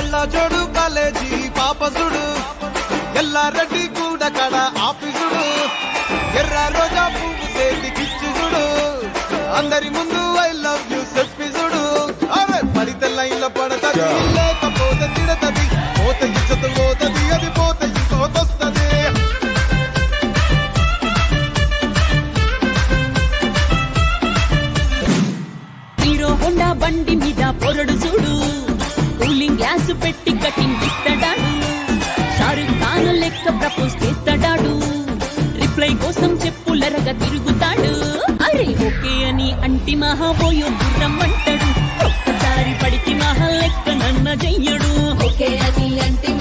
కళ్ళజోడు కాలేజీ పాపసుడు ఎల్లారెడ్డి కూడా కడ ఆఫీసుడు ఎర్ర రోజా పువ్వు చేతికిచ్చుడు అందరి ముందు ఐ లవ్ యూ చెప్పిసుడు అరే పడితే లైన్ లో పడతది లేకపోతే తిడతది పోత ఇచ్చత పోతది అది పోత ఇంకోతొస్తది హీరో హోండా బండి మీద పొరడు చూడు కూలింగ్ గ్లాస్ పెట్టి కటింగ్ ఇస్తాడాడు షారుఖ్ ఖాన్ లెక్క ప్రపోజ్ చేస్తాడాడు రిప్లై కోసం చెప్పులరగా తిరుగుతాడు అరే ఓకే అని అంటి మహాబోయో గుర్రం అంటాడు ఒక్కసారి పడికి మహా లెక్క నన్న చెయ్యడు ఓకే అని అంటే